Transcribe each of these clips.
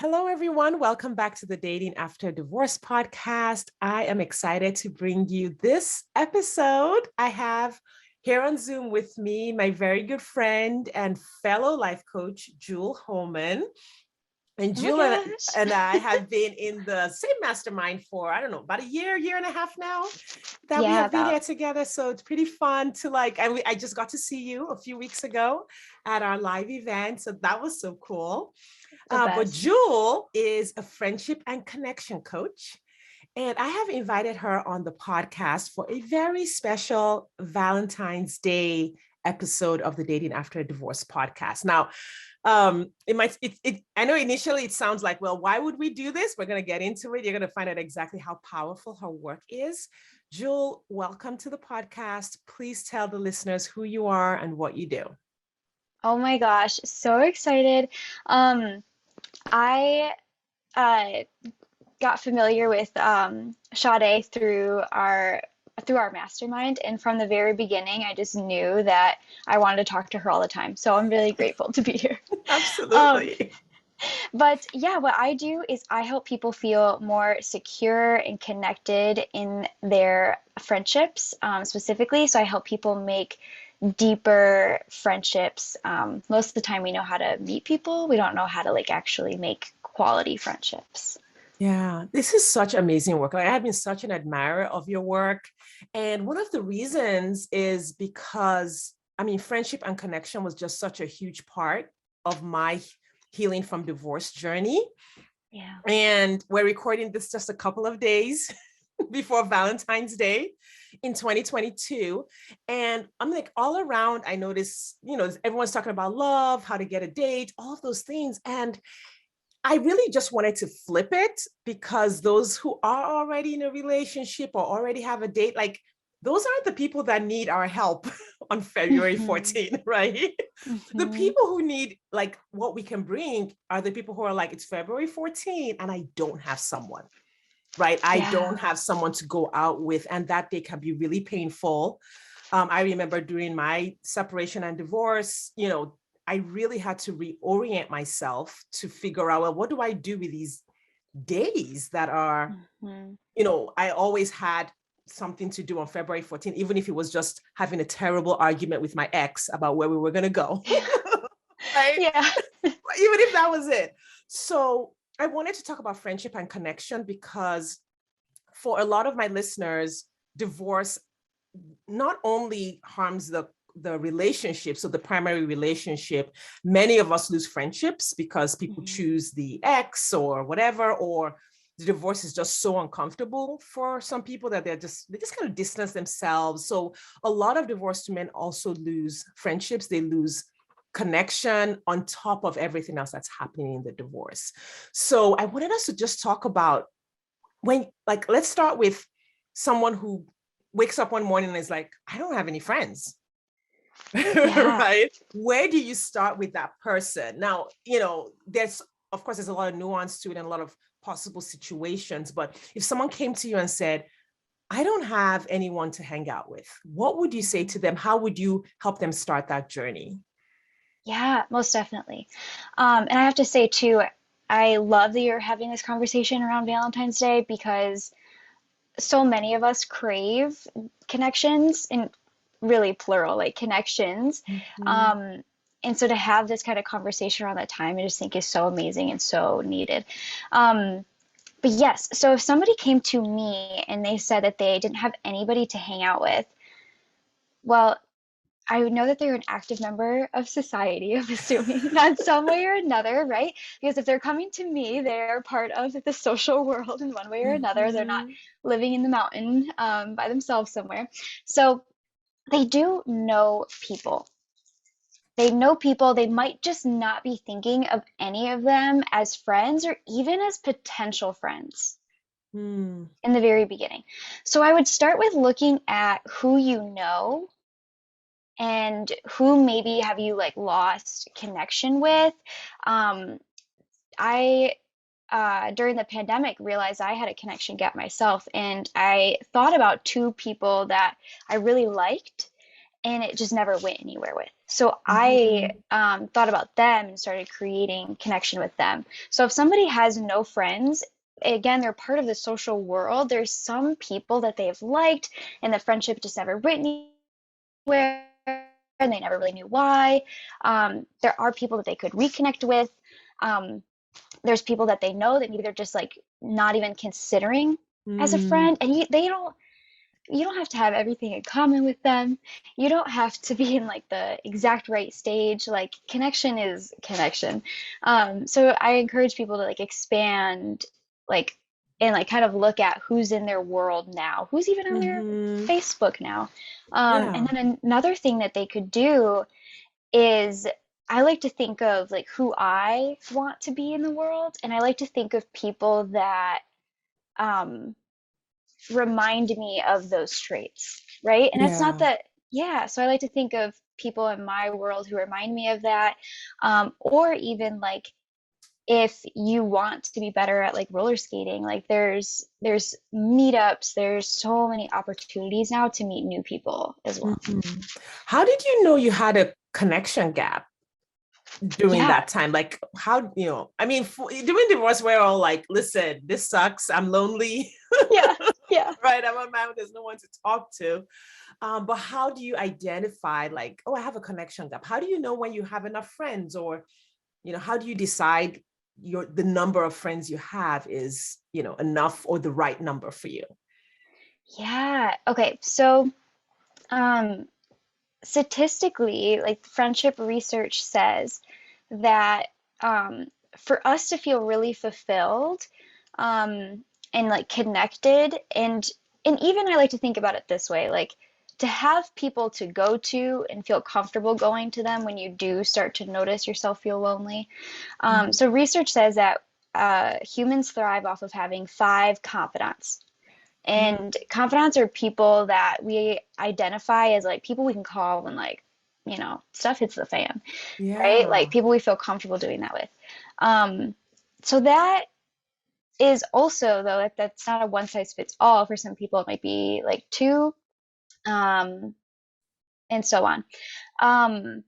Hello, everyone. Welcome back to the Dating After Divorce podcast. I am excited to bring you this episode. I have here on Zoom with me my very good friend and fellow life coach, Jewel Hohman. And Oh my Jewel gosh. and I have been in the same mastermind for, I don't know, about a year and a half now that we Yeah, have been here about together. So it's pretty fun to I just got to see you a few weeks ago at our live event. So that was so cool. the But best. Jewel is a friendship and connection coach. And I have invited her on the podcast for a very special Valentine's Day episode of the Dating After a Divorce podcast. Now, I know initially it sounds like, well, why would we do this? We're going to get into it. You're going to find out exactly how powerful her work is. Jewel, welcome to the podcast. Please tell the listeners who you are and what you do. Oh my gosh, so excited. I uh, got familiar with Sade through our mastermind, and from the very beginning, I just knew that I wanted to talk to her all the time. So I'm really grateful to be here. Um, Absolutely. but yeah, what I do is I help people feel more secure and connected in their friendships, specifically. So I help people make deeper friendships. Most of the time, we know how to meet people. We don't know how to like actually make quality friendships. Yeah, this is such amazing work. Like, I have been such an admirer of your work. And one of the reasons is because, I mean, friendship and connection was just such a huge part of my healing from divorce journey. Yeah. And we're recording this just a couple of days before Valentine's Day in 2022. And I'm like, all around, I notice, everyone's talking about love, how to get a date, all of those things. And I really just wanted to flip it because those who are already in a relationship or already have a date, like those aren't the people that need our help on February Hmm. 14th, right? The Hmm. people who need like what we can bring are the people who are like, it's February 14th and I don't have someone, right? I Yeah. don't have someone to go out with. And that day can be really painful. I remember during my separation and divorce, I really had to reorient myself to figure out, well, what do I do with these days that are, Hmm. I always had something to do on February 14th, even if it was just having a terrible argument with my ex about where we were going to go, right? Yeah. Even if that was it. So I wanted to talk about friendship and connection because for a lot of my listeners, divorce not only harms the relationship, so the primary relationship, many of us lose friendships because people Mhm. choose the ex or whatever, or the divorce is just so uncomfortable for some people that they just kind of distance themselves. So a lot of divorced men also lose friendships, they lose connection on top of everything else that's happening in the divorce. So I wanted us to just talk about let's start with someone who wakes up one morning and is like, I don't have any friends. Yeah. Right? Where do you start with that person? Now, there's, of course, there's a lot of nuance to it and a lot of possible situations. But if someone came to you and said, I don't have anyone to hang out with, what would you say Mhm. to them? How would you help them start that journey? Yeah, most definitely. And I have to say too, I love that you're having this conversation around Valentine's Day because so many of us crave connections and really plural, like connections. Mhm. Um, and so to have this kind of conversation around that time, I just think is so amazing and so needed. Um, but yes, so if somebody came to me and they said that they didn't have anybody to hang out with, well, I would know that they're an active member of society, I'm assuming, not some way or another, right? Because if they're coming to me, they're part of the social world in one way or another. They're not Mhm. living in the mountain by themselves somewhere. So they do know people. They know people. They might just not be thinking of any of them as friends or even as potential friends Hmm. in the very beginning. So I would start with looking at who you know and who maybe have you like lost connection with. Um, I during the pandemic realized I had a connection gap myself, and I thought about two people that I really liked, and it just never went anywhere with. So I thought about them and started creating connection with them. So if somebody has no friends, again, they're part of the social world. There's some people that they've liked, and the friendship just never went anywhere, and they never really knew why. There are people that they could reconnect with. Um, there's people that they know that maybe they're just like not even considering as a Mm, friend, and you don't have to have everything in common with them. You don't have to be in like the exact right stage. Like connection is connection. So I encourage people to like expand, like, and like kind of look at who's in their world now, who's even on their mhm. Facebook now. And Yeah. then another thing that they could do is I like to think of like who I want to be in the world, and I like to think of people that um, remind me of those traits, right? And it's not Yeah. that, yeah. So I like to think of people in my world who remind me of that, or even like if you want to be better at like roller skating, like there's meetups, there's so many opportunities now to meet new people as well. Mhm. How did you know you had a connection gap during Yeah, that time? Like, how, I mean, during divorce, we're all like, listen, this sucks. I'm lonely, yeah, yeah. right? I'm a man, there's no one to talk to. But how do you identify, like, oh, I have a connection gap? How do you know when you have enough friends? Or, how do you decide the number of friends you have is, enough or the right number for you? Yeah. Okay. So, um, statistically, like friendship research says that um, for us to feel really fulfilled and like connected, and even I like to think about it this way, like to have people to go to and feel comfortable going to them when you do start to notice yourself feel lonely. So research says that humans thrive off of having five confidants. Mhm. And confidants are people that we identify as like people we can call when like, stuff hits the fan, right? Like Yeah. people we feel comfortable doing that with. Um, so that is also though that's not a one size fits all. For some people, it might be like two, um, and so on. Um,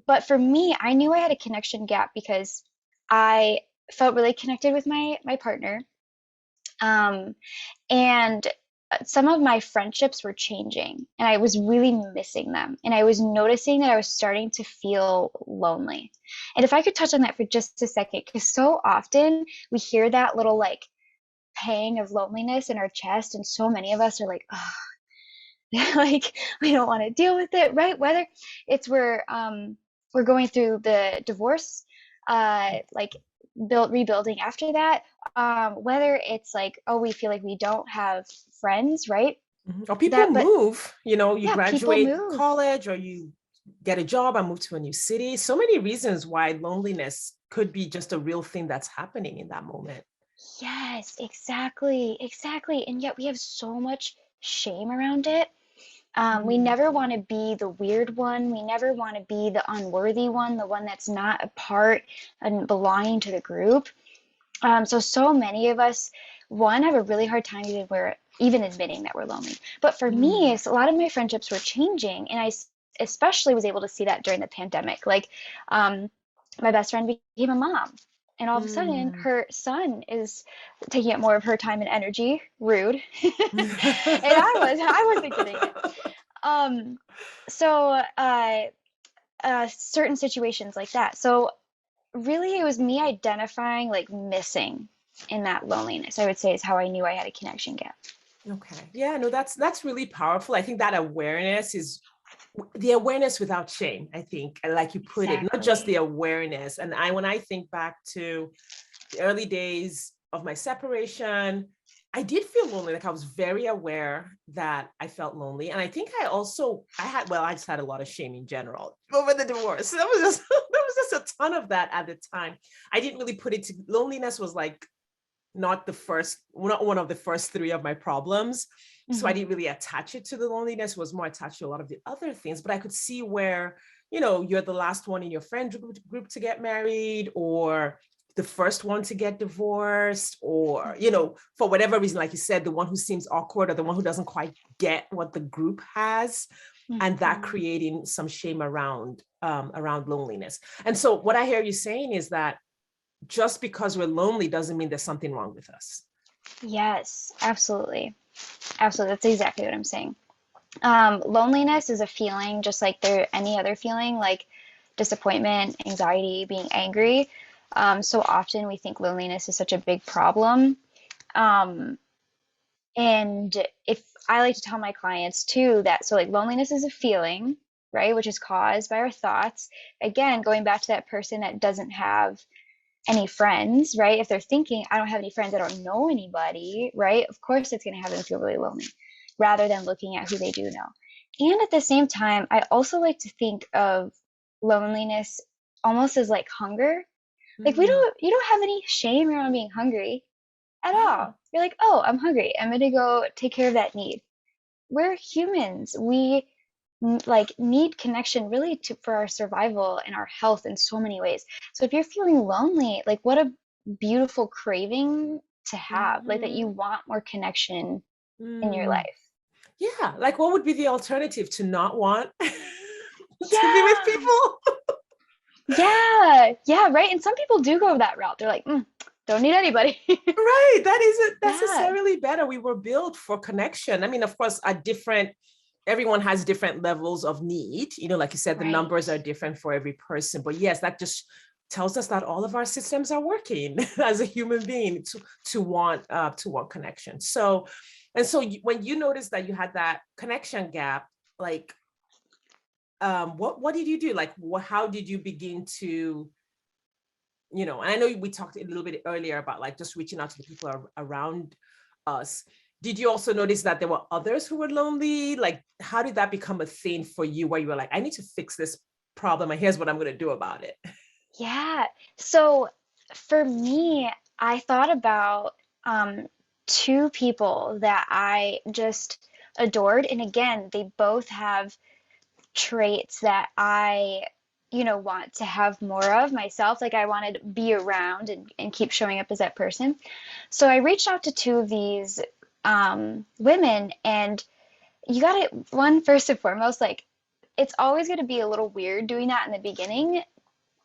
but for me, I knew I had a connection gap because I felt really connected with my partner. Um, and some of my friendships were changing and I was really missing them. And I was noticing that I was starting to feel lonely. And if I could touch on that for just a second, because so often we hear that little like pang of loneliness in our chest, and so many of us are like, oh, like we don't want to deal with it, right? Whether it's we're going through the divorce, like build rebuilding after that, whether it's like, oh, we feel like we don't have friends, right? Or people That, but move, you yeah, people graduate move. college or you get a job and move to a new city. So many reasons why loneliness could be just a real thing that's happening in that moment. Yes, exactly, exactly. And yet we have so much shame around it. We Mm, never want to be the weird one. We never want to be the unworthy one, the one that's not a part and belonging to the group. So many of us, one, have a really hard time even admitting that we're lonely. But for me, mm, it's a lot of my friendships were changing, and especially was able to see that during the pandemic. Like, um, my best friend became a mom, and all of a sudden, mm. her son is taking up more of her time and energy. Rude, and I wasn't getting it. Um, so certain situations like that. So really, it was me identifying like missing in that loneliness, I would say, is how I knew I had a connection gap. Okay. Yeah, no, that's really powerful. I think that awareness is the awareness without shame, I think, and like you put it, not just Exactly. the awareness. And when I think back to the early days of my separation, I did feel lonely. Like I was very aware that I felt lonely. And I think I just had a lot of shame in general over the divorce. That was just, there was just a ton of that at the time. I didn't really put it to, loneliness was like not one of the first three of my problems. So I Hmm. didn't really attach it to the loneliness, it was more attached to a lot of the other things. But I could see where, you're the last one in your friend group to get married, or the first one to get divorced, or, Hmm. for whatever reason, like you said, the one who seems awkward or the one who doesn't quite get what the group has. and that Mhm. creating some shame around loneliness. And so what I hear you saying is that just because we're lonely doesn't mean there's something wrong with us. Yes, absolutely. Absolutely. That's exactly what I'm saying. Loneliness is a feeling just like there any other feeling, like disappointment, anxiety, being angry. So often we think loneliness is such a big problem. Um, and if I like to tell my clients too that so like loneliness is a feeling, right, which is caused by our thoughts. Again, going back to that person that doesn't have any friends, right? If they're thinking, I don't have any friends, I don't know anybody, right? Of course, it's going to have them feel really lonely rather than looking at who they do know. And at the same time, I also like to think of loneliness almost as like hunger. Like Mm, you don't have any shame around being hungry at yeah. all. You're like, oh, I'm hungry. I'm going to go take care of that need. We're humans. We like need connection really to for our survival and our health in so many ways. So if you're feeling lonely, like what a beautiful craving to have, like that you Mhm. want more connection in your Mm. life. Yeah, like what would be the alternative to not want to be with Yeah. people? Yeah. Yeah, right. And some people do go that route. They're like, don't need anybody. Right, that isn't Yeah. necessarily better. We were built for connection. I mean, of course, everyone has different levels of need. Like you said, the numbers are Right. different for every person. But yes, that just tells us that all of our systems are working as a human being to want connection. When you noticed that you had that connection gap, like what did you do? Like how did you begin to, and I know we talked a little bit earlier about like just reaching out to the people around us. Did you also notice that there were others who were lonely? Like, how did that become a thing for you where you were like, I need to fix this problem and here's what I'm going to do about it? Yeah. So for me, I thought about two people that I just adored. And again, they both have traits that I, want to have more of myself. Like I wanted to be around and keep showing up as that person. So I reached out to two of these women, and you got it. One, first and foremost, like it's always going to be a little weird doing that in the beginning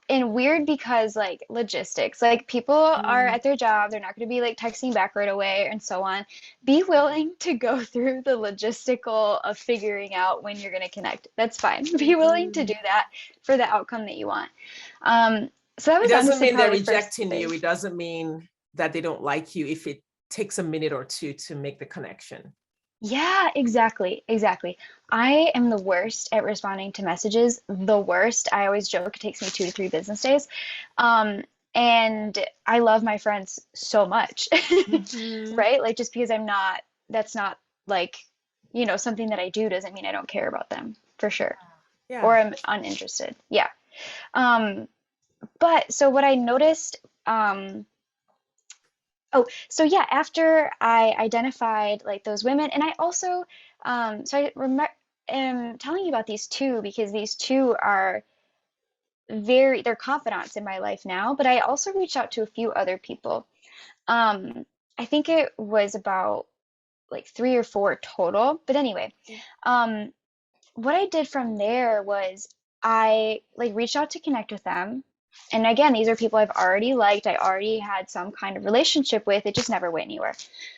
and weird because like logistics, like people are Mm, at their job, they're not going to be like texting back right away and so on. Be willing to go through the logistical of figuring out when you're going to connect. That's fine. Be willing to do mm. that for the outcome that you want. um so that It was doesn't honestly mean they're probably the first rejecting you. thing. It doesn't mean that they don't like you if it takes a minute or two to make the connection. Yeah, exactly, exactly. I am the worst at responding to messages. The worst. I always joke it takes me 2 to 3 business days. Um, and I love my friends so much, Mhm. right? Like just because that's not like, something that I do doesn't mean I don't care about them for sure. Or Yeah. I'm uninterested. Yeah. Um, but so what I noticed, oh, so yeah, after I identified like those women, and I also, so I am telling you about these two because these two are they're confidants in my life now, but I also reached out to a few other people. Um, I think it was about like 3 or 4 total, but anyway, um, what I did from there was I like reached out to connect with them. And again, these are people I've already liked, I already had some kind of relationship with, it just never went anywhere.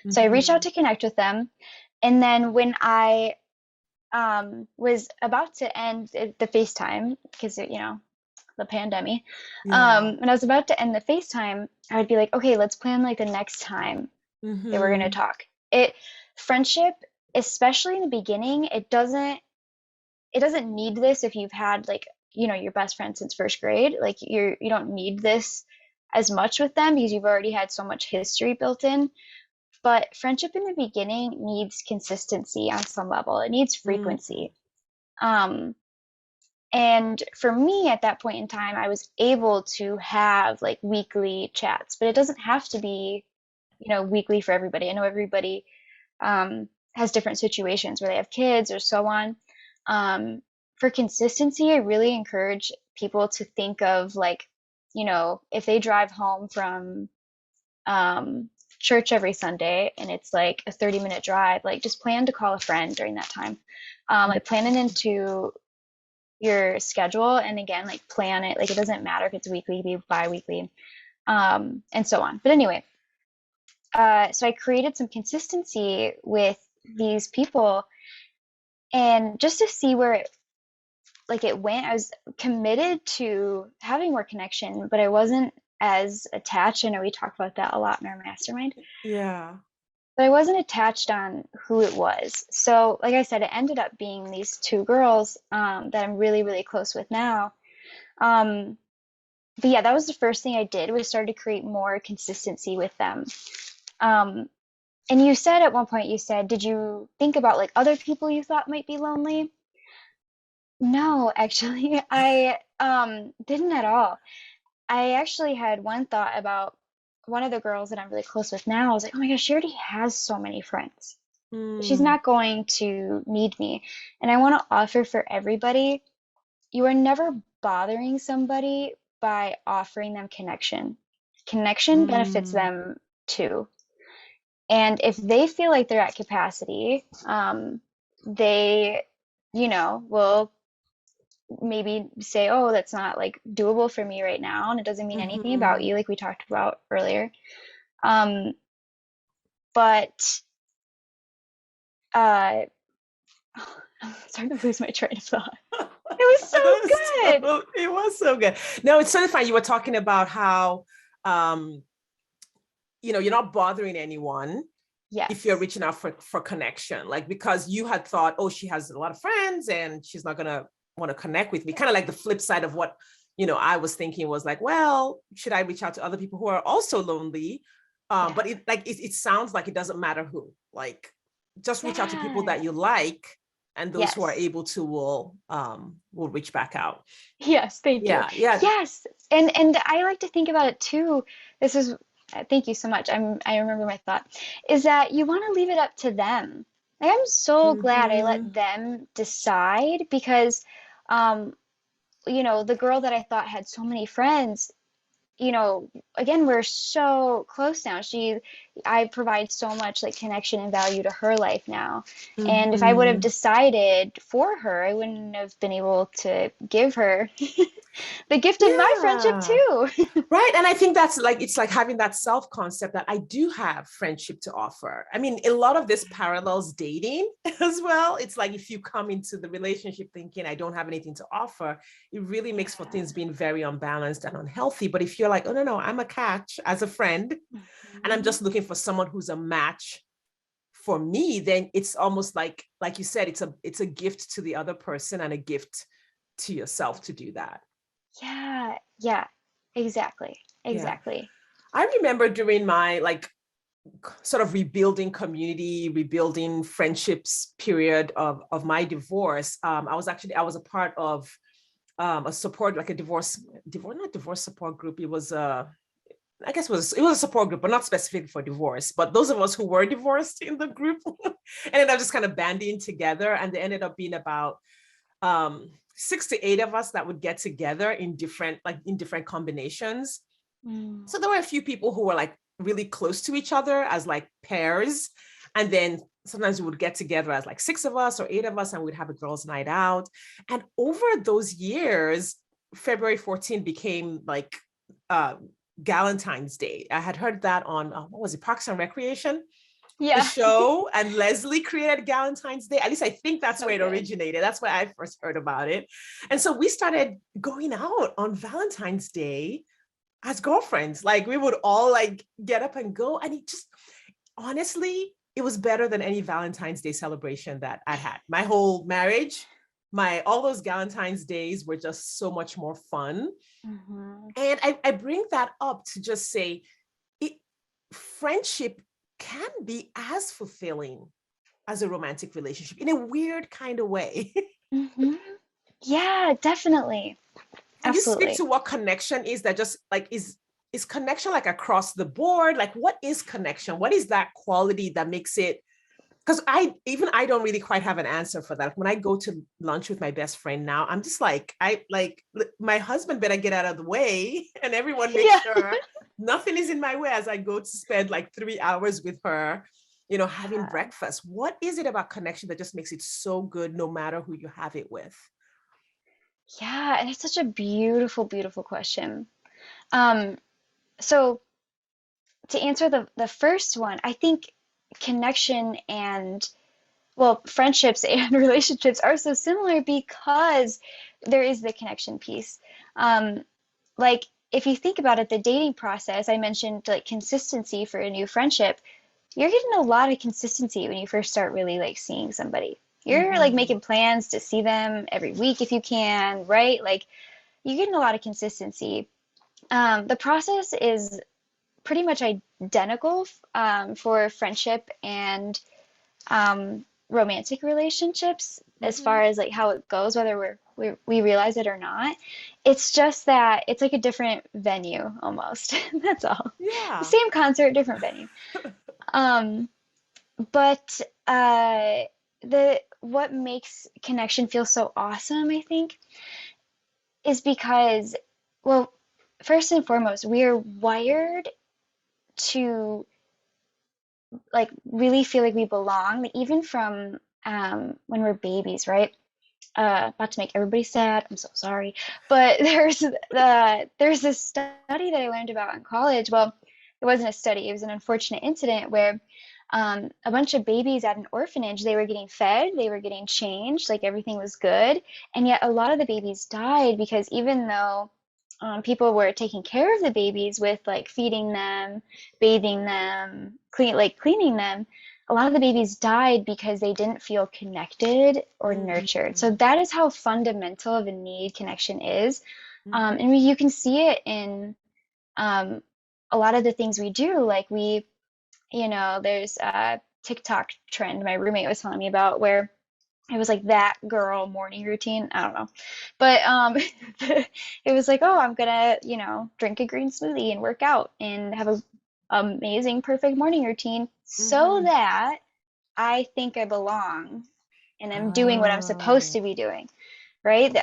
So I reached out Mhm. to connect with them. And then when I was about to end the FaceTime, because, the pandemic, Yeah. when I was about to end the FaceTime, I would be like, okay, let's plan like the next time that we're going to Mhm. talk. Friendship, especially in the beginning, it doesn't need this if you've had like your best friend since first grade. Like you don't need this as much with them because you've already had so much history built in. But friendship in the beginning needs consistency on some level, it needs Mm. frequency. Um and for me at that point in time, I was able to have like weekly chats, but it doesn't have to be weekly for everybody. I know everybody has different situations where they have kids or so on. For consistency, I really encourage people to think of like, if they drive home from church every Sunday, and it's like a 30-minute drive. Like, just plan to call a friend during that time. Like, plan it into your schedule, and again, like, plan it. Like, it doesn't matter if it's weekly, bi-weekly, and so on. But anyway, so I created some consistency with these people, and just to see where it went. I was committed to having more connection, but I wasn't as attached. I know we talk about that a lot in our mastermind, Yeah. but I wasn't attached on who it was. So, like I said, it ended up being these two girls that I'm really, really close with now. Um, but yeah, that was the first thing I did, was start to create more consistency with them. Um, and you said at one point, you said, did you think about like other people you thought might be lonely? No, actually, I didn't at all. I actually had one thought about one of the girls that I'm really close with now. I was like, oh my gosh, she already has so many friends. She's Mm, not going to need me. And I want to offer for everybody, you are never bothering somebody by offering them connection. Connection benefits mm, them too. And if they feel like they're at capacity, they, will maybe say, oh, that's not like doable for me right now, and it doesn't mean anything about mhm. you, like we talked about earlier. Um, but uh, I'm starting to lose my train of thought. It was so good. It was so good. No, it's so fun. You were talking about how, um, you're not bothering anyone if you're Yes. reaching out for connection, like, because you had thought, oh, she has a lot of friends and she's not gonna want to connect with me. Kind of like the flip side of what, I was thinking was like, well, should I reach out to other people who are also lonely? Yeah. But it sounds like it doesn't matter who, like, just reach out to people Yeah. that you like, and those who are Yes. able to will reach back out. Yes, thank you. Yeah, yeah. Yes. And I like to think about it too. This is thank you so much. I remember my thought is that you want to leave it up to them. Like, I'm so glad I Mm-hmm. let them decide, because um the girl that I thought had so many friends, again, we're so close now. I provide so much like connection and value to her life now. And if I would have Mm-hmm. decided for her, I wouldn't have been able to give her the gift of my friendship Yeah. too. Right. And I think that's like, it's like having that self concept that I do have friendship to offer. I mean, a lot of this parallels dating as well. It's like, if you come into the relationship thinking I don't have anything to offer, it really makes for things Yeah. being very unbalanced and unhealthy. But if you're like, oh, no, no, I'm a catch as a friend, and I'm Mhm. just looking for someone who's a match for me, then it's almost like you said, it's a gift to the other person and a gift to yourself to do that. Yeah, yeah, exactly, Yeah. exactly. I remember during my like sort of rebuilding community, rebuilding friendships period of my divorce. I was a part of a support, like a not divorce support group. It was I guess it was a support group, but not specific for divorce. But those of us who were divorced in the group ended up just kind of banding together, and they ended up being about 6 to 8 of us that would get together in different combinations. Mm. So there were a few people who were like really close to each other as like pairs. And then sometimes we would get together as like 6 of us or 8 of us, and we'd have a girls' night out. And over those years, February 14th became like uh, Valentine's Day. I had heard that on, what was it, Parks and Recreation, the Yeah. show, and Leslie created Valentine's Day. At least I think that's So where it good. originated. That's where I first heard about it. And so we started going out on Valentine's Day as girlfriends. Like, we would all like get up and go. And it just, honestly, it was better than any Valentine's Day celebration that I'd had. My whole marriage, all those Valentine's days were just so much more fun. Hmm. And I bring that up to just say, it, friendship can be as fulfilling as a romantic relationship in a weird kind of way. Hmm. Yeah, definitely. Can you speak Absolutely. to what connection is, that just like is connection like across the board? Like, what is connection? What is that quality that makes it because I don't really quite have an answer for that. When I go to lunch with my best friend now, I'm just like, my husband better get out of the way and everyone make Yeah. sure nothing is in my way as I go to spend like 3 hours with her, having Yeah. breakfast. What is it about connection that just makes it so good no matter who you have it with? Yeah, and it's such a beautiful, beautiful question. Um, so to answer the first one, I think connection and well, friendships and relationships are so similar because there is the connection piece. Um, like if you think about it, the dating process, I mentioned like consistency for a new friendship. You're getting a lot of consistency when you first start really like seeing somebody. You're like Mm-hmm. making plans to see them every week if you can, right? Like you're getting a lot of consistency. The process is pretty much identical for friendship and romantic relationships as Mm-hmm. far as like how it goes, whether we realize it or not. It's just that it's like a different venue almost. That's all. The Yeah. same concert, different venue. Um, but the what makes connection feel so awesome, I think, is because, well, first and foremost, we are wired to like really feel like we belong, like, even from when we're babies, right? Not to make everybody sad, I'm so sorry, but there's this study that I learned about in college. Well, it wasn't a study, it was an unfortunate incident where a bunch of babies at an orphanage, they were getting fed, they were getting changed, like everything was good, and yet a lot of the babies died because even though people were taking care of the babies with like feeding them, bathing them, cleaning them, a lot of the babies died because they didn't feel connected or nurtured. So Mm-hmm. that is how fundamental of a need connection is. Mm-hmm. You can see it in um, a lot of the things we do. Like there's a TikTok trend my roommate was telling me about where it was like that girl morning routine. I don't know. But it was like, oh, I'm gonna, drink a green smoothie and work out and have a amazing, perfect morning routine so Mm-hmm. that I think I belong and I'm doing what I'm supposed Oh. to be doing, right?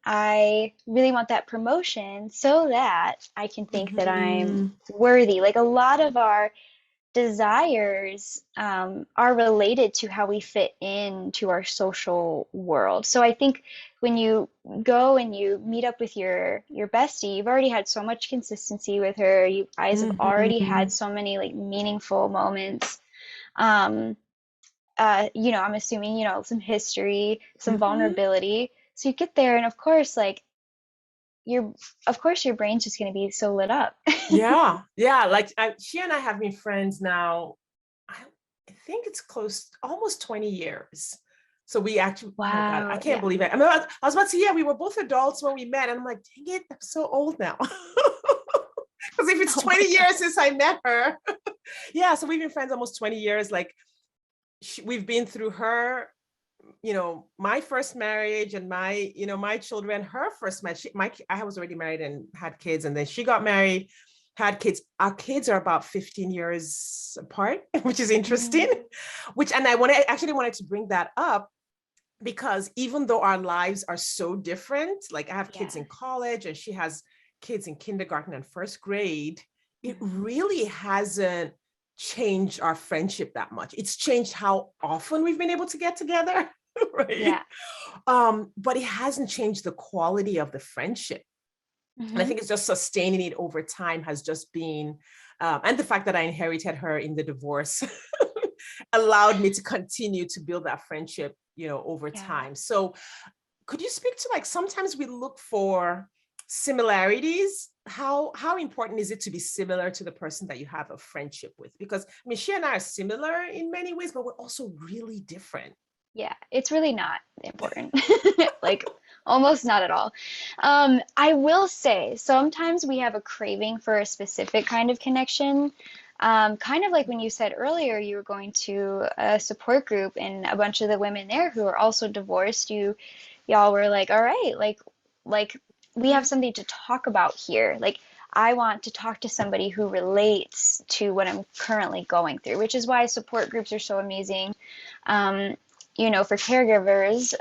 I really want that promotion so that I can think that I'm Mm-hmm. worthy. Like a lot of our desires are related to how we fit into our social world. So I think when you go and you meet up with your bestie, you've already had so much consistency with her. You guys have already Mm-hmm. had so many like meaningful moments. Um, I'm assuming, some history, some Mm-hmm. vulnerability. So you get there and your of course your brain's just going to be so lit up. Yeah, yeah. Like she and I have been friends now. I, I think it's close, almost 20 years. So we actually, oh my God, I Wow, can't yeah. believe it. I was about to say, yeah, we were both adults when we met. And I'm like, dang it, I'm so old now. Because if it's Oh my 20 God. years since I met her, yeah. So we've been friends almost 20 years. Like we've been through her, my first marriage and my children, her first marriage. I was already married and had kids, and then she got married, had kids. Our kids are about 15 years apart, which is interesting. Mm, And actually wanted to bring that up because even though our lives are so different, like I have yeah. kids in college and she has kids in kindergarten and first grade, it Mhm. really hasn't changed our friendship that much. It's changed how often we've been able to get together, right? Yeah. But it hasn't changed the quality of the friendship. And I Hmm. think it's just sustaining it over time has just been, and the fact that I inherited her in the divorce allowed me to continue to build that friendship, over Yeah. time. So could you speak to, like, sometimes we look for similarities? How important is it to be similar to the person that you have a friendship with? Because I mean, she and I are similar in many ways, but we're also really different. Yeah. It's really not important. Like almost not at all. I will say sometimes we have a craving for a specific kind of connection. Kind of like when you said earlier you were going to a support group and a bunch of the women there who are also divorced, y'all were like, all right, like we have Mhm. something to talk about here. Like I want to talk to somebody who relates to what I'm currently going through, which is why support groups are so amazing. Um, for caregivers,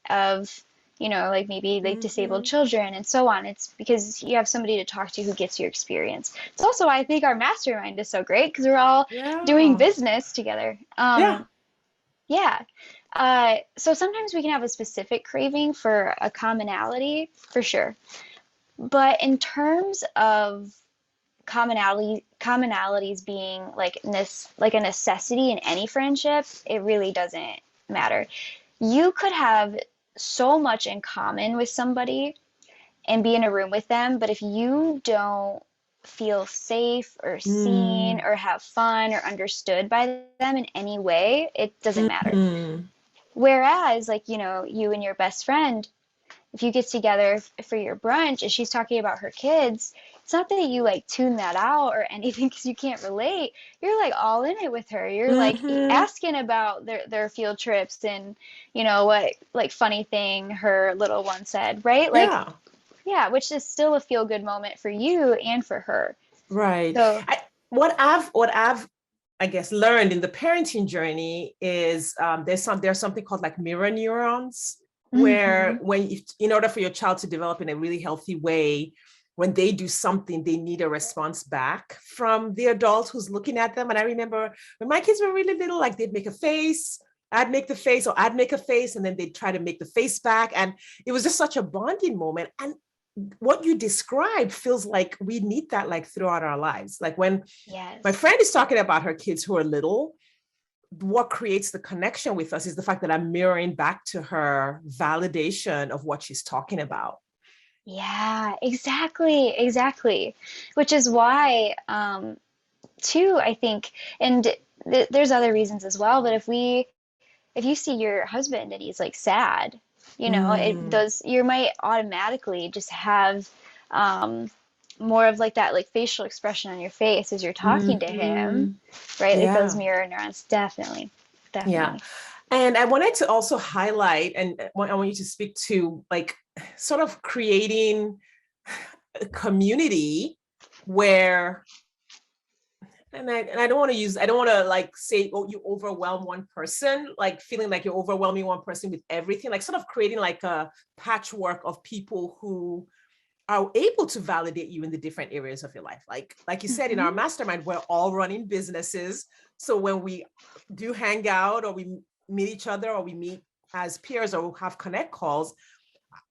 of, like maybe like disabled Hmm. children and so on. It's because you have somebody to talk to who gets your experience. It's also why I think our mastermind is so great because we're all doing Yeah. business together. Yeah. Yeah. So sometimes we can have a specific craving for a commonality, for sure. But in terms of commonalities being like a necessity in any friendship, it really doesn't matter. You could have so much in common with somebody and be in a room with them, but if you don't feel safe or seen Mm. or have fun or understood by them in any way, it doesn't matter. Hmm. Whereas, like, you and your best friend, if you get together for your brunch and she's talking about her kids, it's not that you like tune that out or anything because you can't relate. You're like all in it with her. You're like Hmm. asking about their field trips and what like funny thing her little one said, right? Like, Yeah. yeah, which is still a feel good moment for you and for her. Right. So, What I've I guess learned in the parenting journey is there's something called like mirror neurons, where mhm. in order for your child to develop in a really healthy way, when they do something, they need a response back from the adult who's looking at them. And I remember when my kids were really little, like they'd make a face, I'd make the face, or I'd make a face, and then they'd try to make the face back. And it was just such a bonding moment. And what you describe feels like we need that like throughout our lives. Like when my Yes. friend is talking about her kids who are little, what creates the connection with us is the fact that I'm mirroring back to her validation of what she's talking about. Yeah, exactly, exactly. Which is why, too, I think, and there's other reasons as well, but if you see your husband and he's like sad, it Mm, does, you might automatically just have um, more of like that like facial expression on your face as you're talking to him, mhm. right? Like those Yeah, mirror neurons, definitely, yeah. definitely. And I wanted to also highlight, and I want you to speak to like sort of creating a community where and I don't want to use, I don't want to like say, oh, you overwhelm one person, like feeling like you're overwhelming one person with everything, like sort of creating like a patchwork of people who are able to validate you in the different areas of your life. Like you said, in our Hmm. mastermind, we're all running businesses. So when we do hang out or we meet each other or we meet as peers or have connect calls,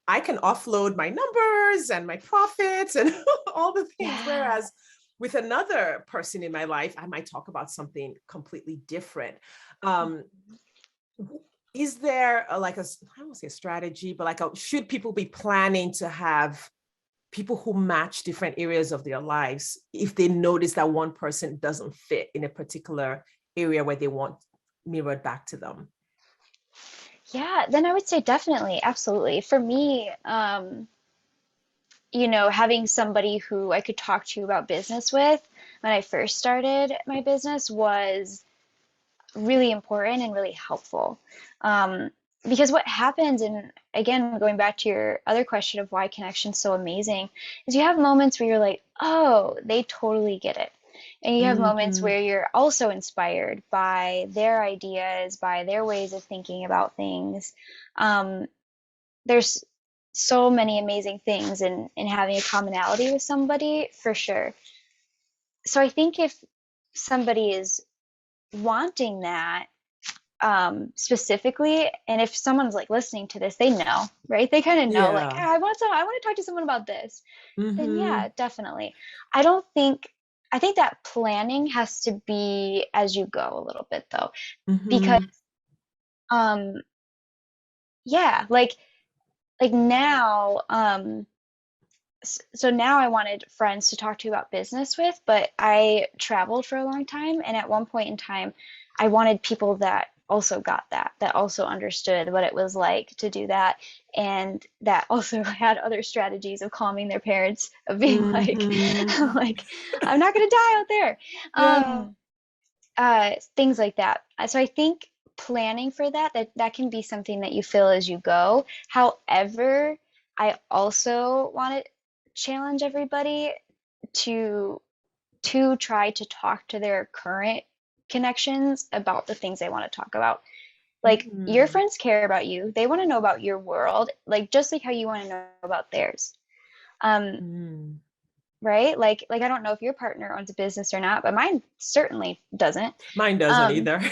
I can offload my numbers and my profits and all the things. Yeah. Whereas with another person in my life, I might talk about something completely different. Um, is there like a, I don't want to say a strategy, but like should people be planning to have people who match different areas of their lives if they notice that one person doesn't fit in a particular area where they want mirrored back to them? Yeah, then I would say definitely, absolutely. For me, having somebody who I could talk to about business with when I first started my business was really important and really helpful. Um, because what happens, and again, going back to your other question of why connection's so amazing, is you have moments where you're like, oh, they totally get it. And you have moments Mm-hmm. where you're also inspired by their ideas, by their ways of thinking about things. Um, there's so many amazing things in having a commonality with somebody, for sure. So I think if somebody is wanting that, specifically, and if someone's like listening to this, they know, right? They kind of know, like, Yeah. ah, I want to talk to someone about this. Then Mm-hmm. yeah, definitely. I don't think, I think that planning has to be as you go a little bit though, because Mm-hmm. um yeah, like now, so now I wanted friends to talk to about business with, but I traveled for a long time, and at one point in time, I wanted people that also got that, that also understood what it was like to do that, and that also had other strategies of calming their parents, of being like, Mm-hmm. like, I'm not gonna die out there. Yeah. Things like that. So I think planning for that can be something that you feel as you go. However, I also wanted challenge everybody to try to talk to their current connections about the things they want to talk about. Like your Mm, friends care about you. They want to know about your world, like just like how you want to know about theirs. Um, mm. right? Like I don't know if your partner owns a business or not, but mine certainly doesn't. Mine doesn't Um, either.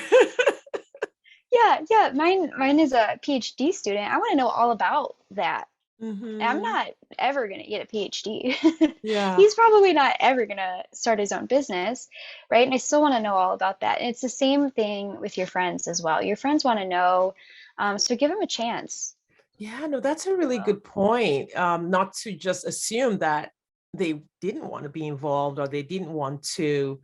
yeah, yeah, mine is a PhD student. I want to know all about that. I'm Hmm. not ever going to get a PhD. Yeah. He's probably not ever going to start his own business, right? And I still want to know all about that. And it's the same thing with your friends as well. Your friends want to know, so give them a chance. Yeah, no, that's a really good point. Not to just assume that they didn't want to be involved or they didn't want to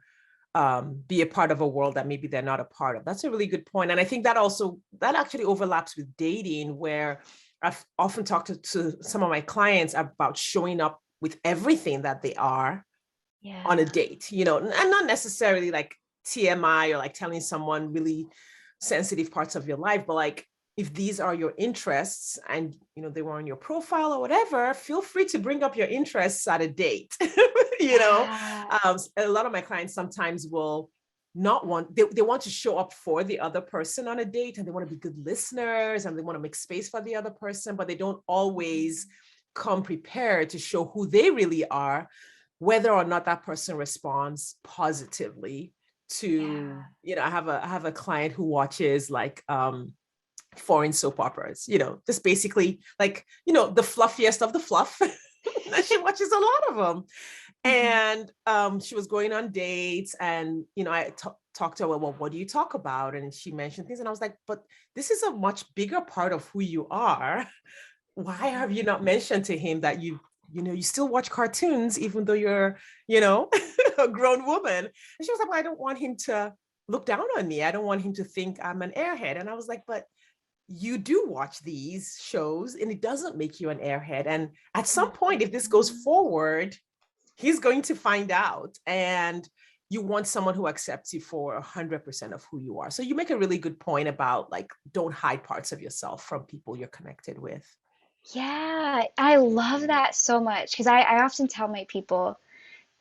be a part of a world that maybe they're not a part of. That's a really good point. And I think that also, that actually overlaps with dating, where I've often talked to some of my clients about showing up with everything that they are on a Yeah. date, and not necessarily like TMI or like telling someone really sensitive parts of your life, but like if these are your interests and they were on your profile or whatever, feel free to bring up your interests at a date. you know Yeah. a lot of my clients sometimes will not want they want to show up for the other person on a date, and they want to be good listeners and they want to make space for the other person, but they don't always come prepared to show who they really are, whether or not that person responds positively to, Yeah. I have a client who watches like foreign soap operas, just basically like, the fluffiest of the fluff. She watches a lot of them. Hmm. And she was going on dates, and I talked to her, well, what do you talk about? And she mentioned things, and I was like, but this is a much bigger part of who you are. Why have you not mentioned to him that you still watch cartoons even though you're, a grown woman? And she was like, well, I don't want him to look down on me. I don't want him to think I'm an airhead. And I was like, but you do watch these shows and it doesn't make you an airhead. And at some point, if this goes forward, he's going to find out. And you want someone who accepts you for 100% of who you are. So you make a really good point about like, don't hide parts of yourself from people you're connected with. Yeah, I love that so much because I often tell my people,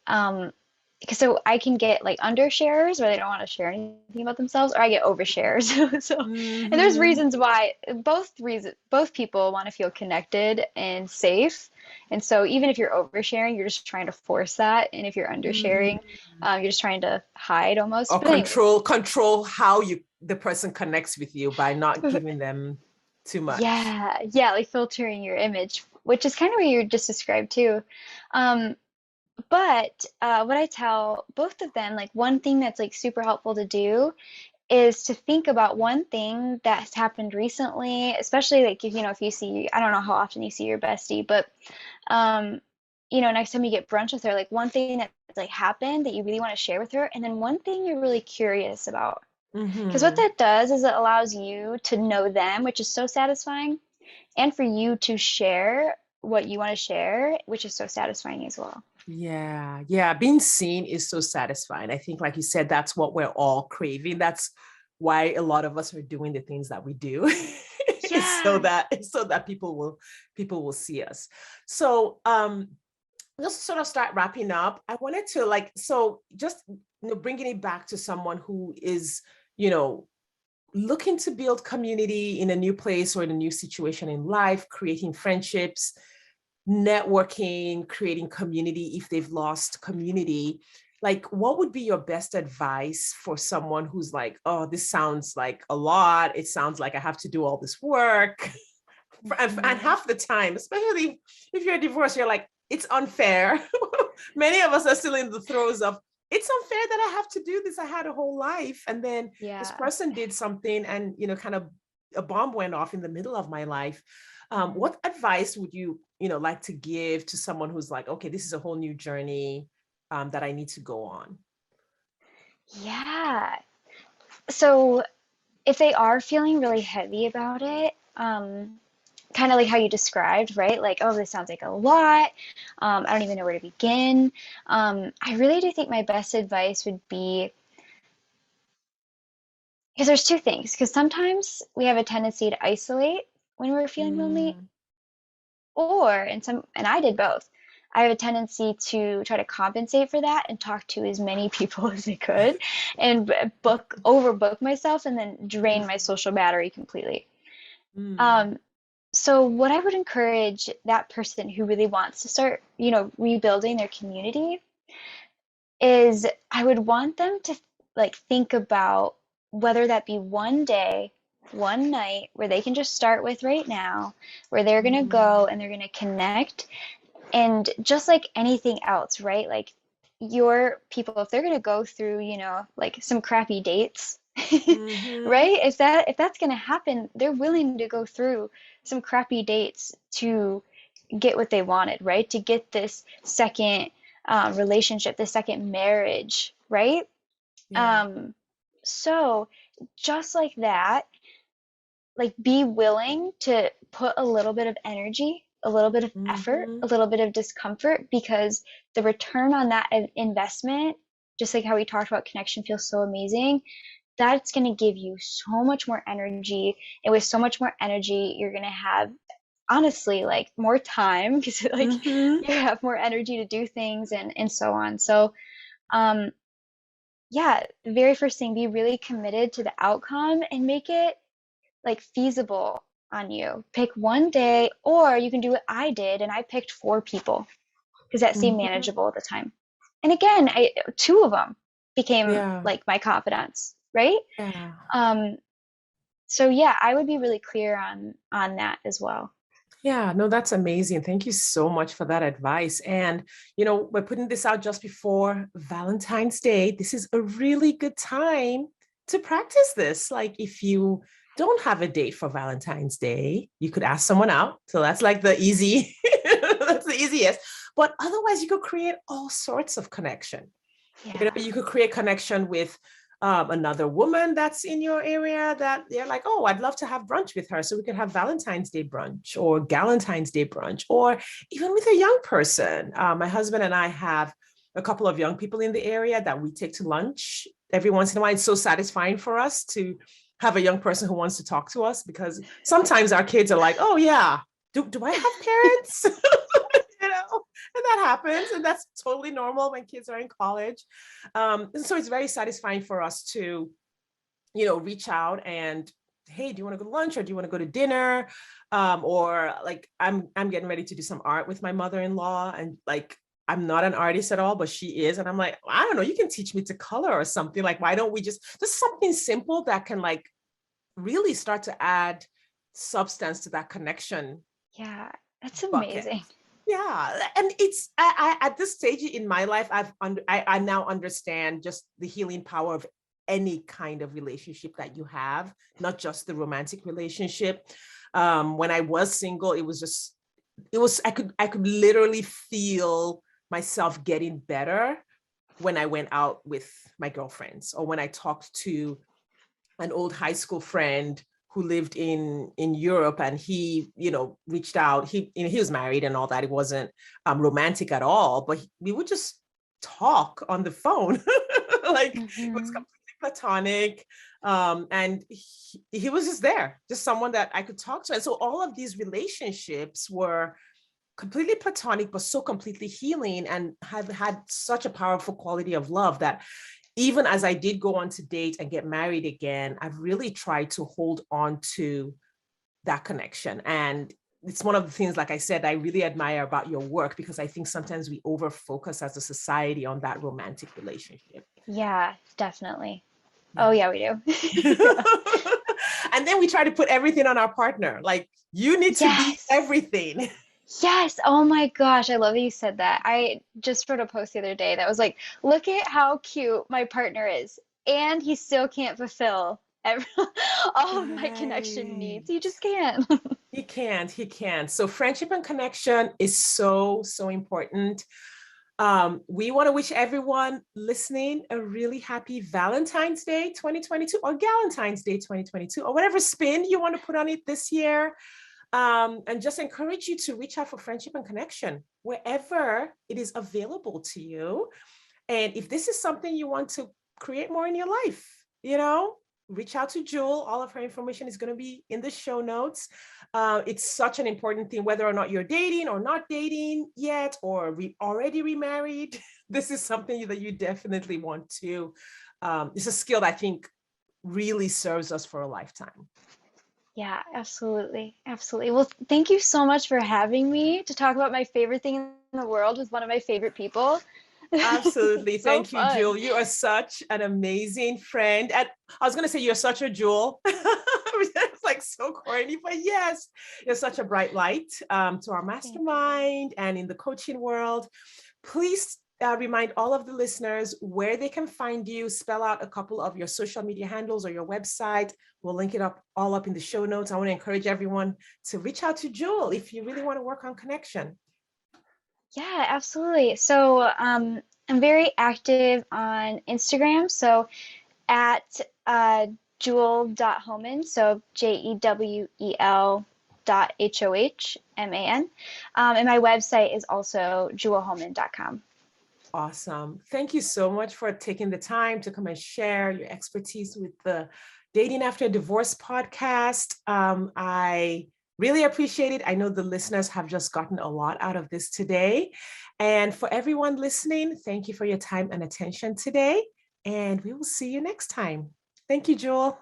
um, because so I can get like undershares where they don't want to share anything about themselves, or I get overshares. So, and there's Mm-hmm. reasons why both people want to feel connected and safe. And so even if you're oversharing, you're just trying to force that, and if you're Mm-hmm. undersharing, you're just trying to hide almost. Or But anyways, control how the person connects with you by not giving them too much. yeah, yeah, like filtering your image, which is kind of what you just described too. Um, But what I tell both of them, like one thing that's like super helpful to do is to think about one thing that's happened recently, especially like if you see, I don't know how often you see your bestie, but um, next time you get brunch with her, like one thing that's like happened that you really want to share with her, and then one thing you're really curious about. Because what Mm-hmm. that does is it allows you to know them, which is so satisfying, and for you to share what you want to share, which is so satisfying as well. Yeah, yeah. Being seen is so satisfying. I think, like you said, that's what we're all craving. That's why a lot of us are doing the things that we do, is Yeah. so that people will see us. So, just sort of start wrapping up. I wanted to like, so just bringing it back to someone who is, you know, looking to build community in a new place or in a new situation in life, creating friendships, networking, creating community if they've lost community. Like, what would be your best advice for someone who's like, oh, this sounds like a lot. It sounds like I have to do all this work. And Mhm. half the time, especially if you're divorced, you're like, it's unfair. Many of us are still in the throes of, it's unfair that I have to do this. I had a whole life. And then this Yeah. person did something and, kind of a bomb went off in the middle of my life. Mhm. What advice would you, like to give to someone who's like, okay, this is a whole new journey that I need to go on? Yeah. So if they are feeling really heavy about it, kind of like how you described, right? Like, oh, this sounds like a lot. I don't even know where to begin. I really do think my best advice would be because there's two things. Because sometimes we have a tendency to isolate when we're feeling lonely, Mm, or and I did both. I have a tendency to try to compensate for that and talk to as many people as I could and overbook myself and then drain my social battery completely. Mm. Um, so what I would encourage that person who really wants to start, rebuilding their community is I would want them to like think about whether that be one day, one night where they can just start with right now, where they're going to go Mm. and they're going to connect. And just like anything else, right? Like your people, if they're going to go through, like some crappy dates, Mhm. right? If that's going to happen, they're willing to go through some crappy dates to get what they wanted, right? To get this second relationship, the second marriage, right? Yeah. Um, so just like that, like be willing to put a little bit of energy, a little bit of effort, a Mhm. little bit of discomfort because the return on that investment, just like how we talked about connection feels so amazing, that's going to give you so much more energy. And with so much more energy, you're going to have honestly like more time because like Mhm. you have more energy to do things and so on. So um yeah, the very first thing, be really committed to the outcome and make it like feasible on you. Pick one day, or you can do what I did, and I picked four people because that seemed Mhm. manageable at the time. And again, two of them became Yeah. like my confidants, right? Yeah. Um, so yeah, I would be really clear on that as well. Yeah, no, that's amazing. Thank you so much for that advice. And, we're putting this out just before Valentine's Day. This is a really good time to practice this. Like, if you don't have a date for Valentine's Day, you could ask someone out. So that's like the easy, that's the easiest. But otherwise, you could create all sorts of connection. Yeah. You could create connection with another woman that's in your area that they're like, oh, I'd love to have brunch with her. So we could have Valentine's Day brunch or Galentine's Day brunch, or even with a young person. My husband and I have a couple of young people in the area that we take to lunch every once in a while. It's so satisfying for us to have a young person who wants to talk to us because sometimes our kids are like, oh, yeah, do I have parents? And that happens, and that's totally normal when kids are in college. And so it's very satisfying for us to, reach out and, hey, do you want to go to lunch or do you want to go to dinner? Or like I'm getting ready to do some art with my mother-in-law, and like I'm not an artist at all, but she is, and I'm like, I don't know, you can teach me to color or something. Like, why don't we just something simple that can like really start to add substance to that connection Yeah, that's bucket. amazing. Yeah, and it's I at this stage in my life, I now understand just the healing power of any kind of relationship that you have, not just the romantic relationship. When I was single, I could literally feel myself getting better when I went out with my girlfriends, or when I talked to an old high school friend who lived in Europe, and he reached out. He was married and all that. It wasn't romantic at all, but we would just talk on the phone. Like, it was Hmm. completely platonic. And he was just there, just someone that I could talk to. And so all of these relationships were completely platonic, but so completely healing, and have had such a powerful quality of love that even as I did go on to date and get married again, I've really tried to hold on to that connection. And it's one of the things, like I said, I really admire about your work, because I think sometimes we over focus as a society on that romantic relationship. Yeah, definitely. Oh Yeah. yeah, we do. Yeah. And then we try to put everything on our partner. Like, you need to be Yes. everything. Yes. Oh my gosh. I love that you said that. I just wrote a post the other day that was like, look at how cute my partner is. And he still can't fulfill all of my connection Right. needs. He just can't. He can't. So friendship and connection is so, so important. We want to wish everyone listening a really happy Valentine's Day 2022, or Galentine's Day 2022, or whatever spin you want to put on it this year. And just encourage you to reach out for friendship and connection wherever it is available to you. And if this is something you want to create more in your life, reach out to Jewel. All of her information is going to be in the show notes. It's such an important thing, whether or not you're dating or not dating yet, or already remarried. This is something that you definitely want to. It's a skill that I think really serves us for a lifetime. Yeah, absolutely. Absolutely. Well, thank you so much for having me to talk about my favorite thing in the world with one of my favorite people. Absolutely. So Thank you, fun. Jewel. You are such an amazing friend. And I was going to say you're such a jewel. It's like so corny, but yes, you're such a bright light to our Thank you. mastermind and in the coaching world. Please remind all of the listeners where they can find you. Spell out a couple of your social media handles or your website. We'll link it up all up in the show notes. I want to encourage everyone to reach out to Jewel if you really want to work on connection. Yeah, absolutely. So, I'm very active on Instagram. So at jewel.homan, so JEWEL.HOHMAN. And my website is also jewelhoman.com. Awesome. Thank you so much for taking the time to come and share your expertise with the Dating After Divorce podcast. I really appreciate it. I know the listeners have just gotten a lot out of this today. And for everyone listening, thank you for your time and attention today. And we will see you next time. Thank you, Joel.